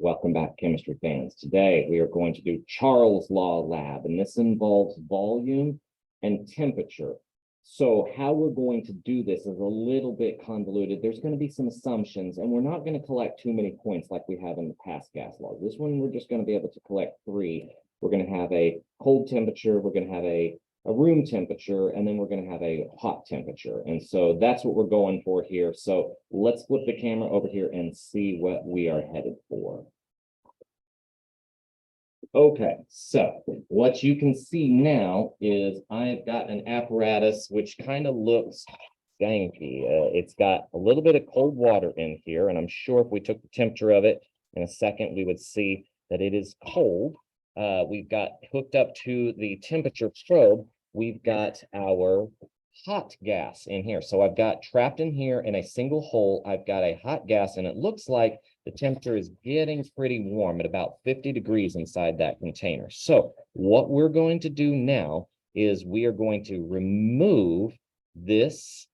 Welcome back, chemistry fans. Today we are going to do Charles' Law Lab, and this involves volume and temperature. So how we're going to do this is a little bit convoluted. There's going to be some assumptions, and we're not going to collect too many points like we have in the past gas laws. This one, we're just going to be able to collect 3. We're going to have a cold temperature, we're going to have a room temperature, and then we're going to have a hot temperature. And so that's what we're going for here. So let's flip the camera over here and see what we are headed for. Okay, so what you can see now is I've got an apparatus which kind of looks janky. It's got a little bit of cold water in here, and I'm sure if we took the temperature of it in a second, we would see that it is cold. We've got hooked up to the temperature probe. We've got our hot gas in here. So I've got trapped in here in a single hole. I've got a hot gas, and it looks like the temperature is getting pretty warm at about 50 degrees inside that container. So what we're going to do now is we are going to remove this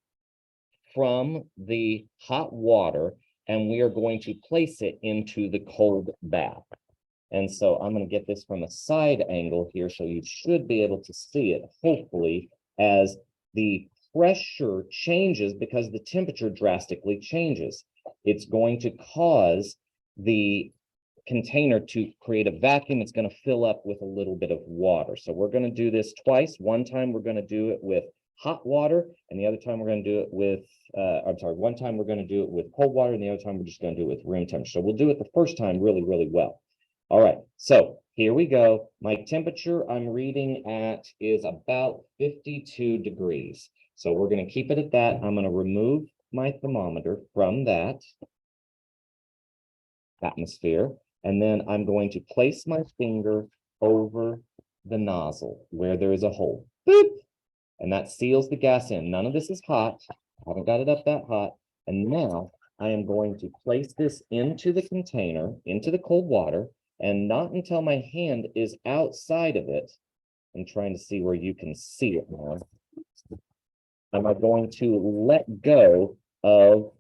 from the hot water, and we are going to place it into the cold bath. And so I'm going to get this from a side angle here, so you should be able to see it, hopefully, as the pressure changes because the temperature drastically changes. It's going to cause the container to create a vacuum. It's going to fill up with a little bit of water. So we're going to do this twice. One time we're going to do it with hot water, and the other time we're going to do it with, one time we're going to do it with cold water, and the other time we're just going to do it with room temperature. So we'll do it the first time really, really well. All right, so here we go. My temperature I'm reading at is about 52 degrees. So we're going to keep it at that. I'm going to remove my thermometer from that atmosphere, and then I'm going to place my finger over the nozzle where there is a hole. Boop! And that seals the gas in. None of this is hot. I haven't got it up that hot. And now I am going to place this into the container, into the cold water, and not until my hand is outside of it. I'm trying to see where you can see it now. Am I going to let go of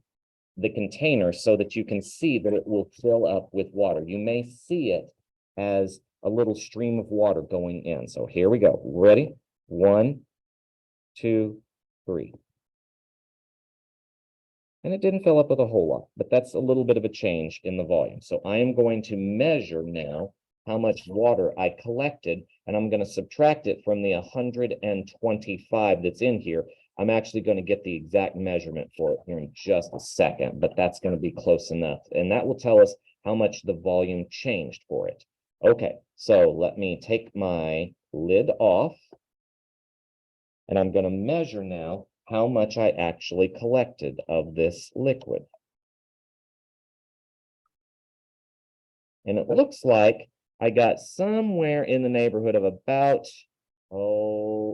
the container so that you can see that it will fill up with water? You may see it as a little stream of water going in. So here we go. Ready? 1, 2, 3. And it didn't fill up with a whole lot, but that's a little bit of a change in the volume. So I am going to measure now how much water I collected, and I'm going to subtract it from the 125 that's in here. I'm actually going to get the exact measurement for it here in just a second, but that's going to be close enough. And that will tell us how much the volume changed for it. Okay, so let me take my lid off, and I'm going to measure now how much I actually collected of this liquid. And it looks like I got somewhere in the neighborhood of about,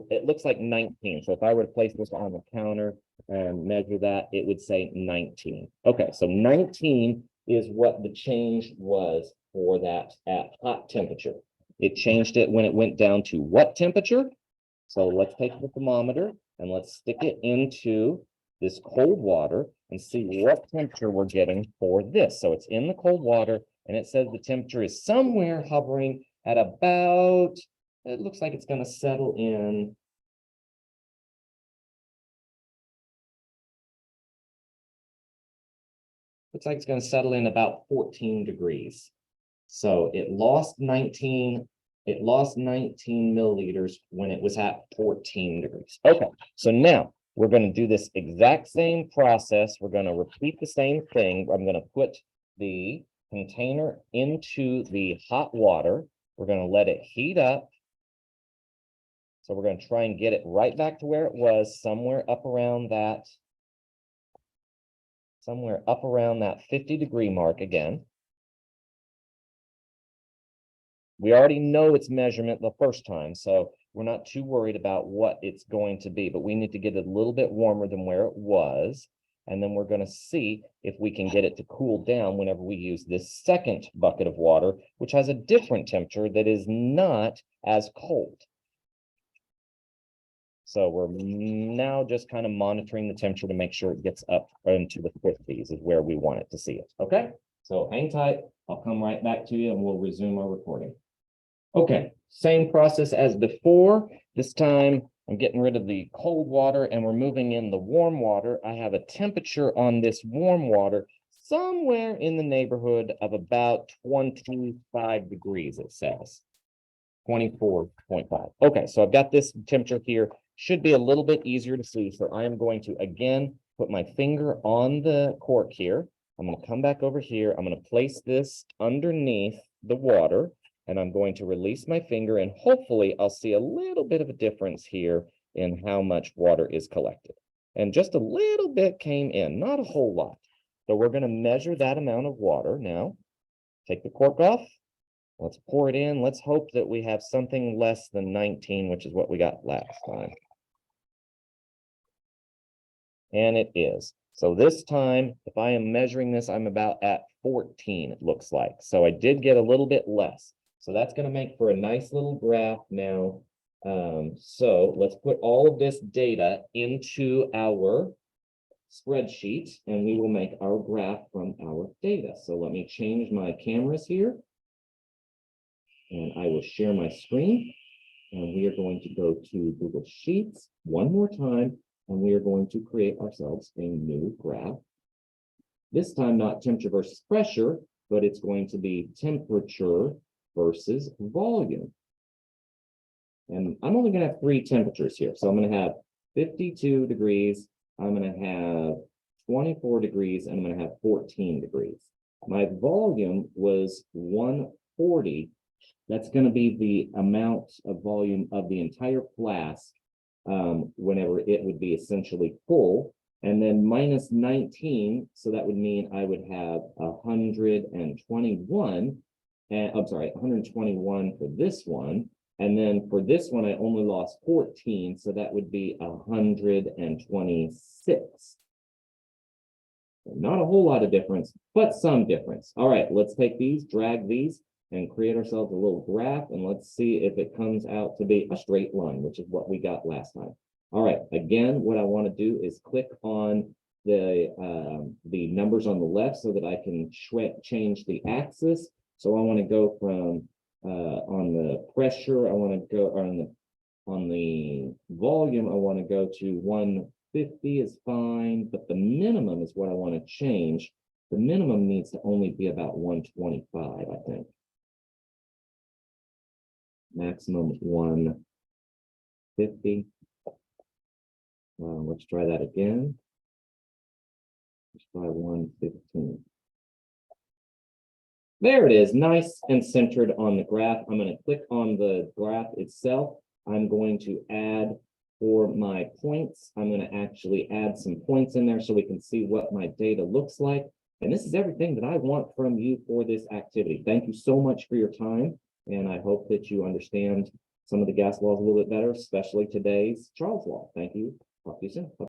it looks like 19. So if I were to place this on the counter and measure that, it would say 19. Okay, so 19 is what the change was for that at hot temperature. It changed it when it went down to what temperature? So let's take the thermometer and let's stick it into this cold water and see what temperature we're getting for this. So it's in the cold water, and it says the temperature is somewhere hovering at about, it looks like it's going to settle in. Looks like it's going to settle in about 14 degrees. So it lost 19 milliliters when it was at 14 degrees. Okay, so now we're going to do this exact same process. We're going to repeat the same thing. I'm going to put the container into the hot water. We're going to let it heat up. So we're going to try and get it right back to where it was, somewhere up around that 50-degree mark again. We already know its measurement the first time, so we're not too worried about what it's going to be, but we need to get it a little bit warmer than where it was. And then we're going to see if we can get it to cool down whenever we use this second bucket of water, which has a different temperature that is not as cold. So we're now just kind of monitoring the temperature to make sure it gets up into the 50s is where we want it to see it. Okay. So hang tight. I'll come right back to you and we'll resume our recording. Okay, same process as before. This time I'm getting rid of the cold water and we're moving in the warm water. I have a temperature on this warm water somewhere in the neighborhood of about 25 degrees, it says. 24.5. Okay, so I've got this temperature here. Should be a little bit easier to see. So I am going to, again, put my finger on the cork here. I'm going to come back over here. I'm going to place this underneath the water, and I'm going to release my finger, and hopefully I'll see a little bit of a difference here in how much water is collected. And just a little bit came in, not a whole lot. So we're going to measure that amount of water now. Take the cork off. Let's pour it in. Let's hope that we have something less than 19, which is what we got last time. And it is. So this time, if I am measuring this, I'm about at 14, it looks like. So I did get a little bit less. So that's going to make for a nice little graph now. So let's put all of this data into our spreadsheet, and we will make our graph from our data. So let me change my cameras here. And I will share my screen, and we are going to go to Google Sheets one more time, and we are going to create ourselves a new graph. This time, not temperature versus pressure, but it's going to be temperature versus volume. And I'm only going to have 3 temperatures here. So I'm going to have 52 degrees, I'm going to have 24 degrees, and I'm going to have 14 degrees. My volume was 140. That's going to be the amount of volume of the entire flask whenever it would be essentially full. And then minus 19, so that would mean I would have 121, and I'm sorry, 121 for this one. And then for this one, I only lost 14, so that would be 126. Not a whole lot of difference, but some difference. All right, let's take these, drag these, and create ourselves a little graph, and let's see if it comes out to be a straight line, which is what we got last time. All right, again, what I want to do is click on the numbers on the left so that I can change the axis. So I want to go from on the pressure, I want to go on the volume, I want to go to 150 is fine, but the minimum is what I want to change. The minimum needs to only be about 125, I think. Maximum 150. Let's try that again. Let's try 115. There it is, nice and centered on the graph. I'm going to click on the graph itself. I'm going to add for my points. I'm going to actually add some points in there so we can see what my data looks like. And this is everything that I want from you for this activity. Thank you so much for your time. And I hope that you understand some of the gas laws a little bit better, especially today's Charles law. Thank you. Talk to you soon. Bye.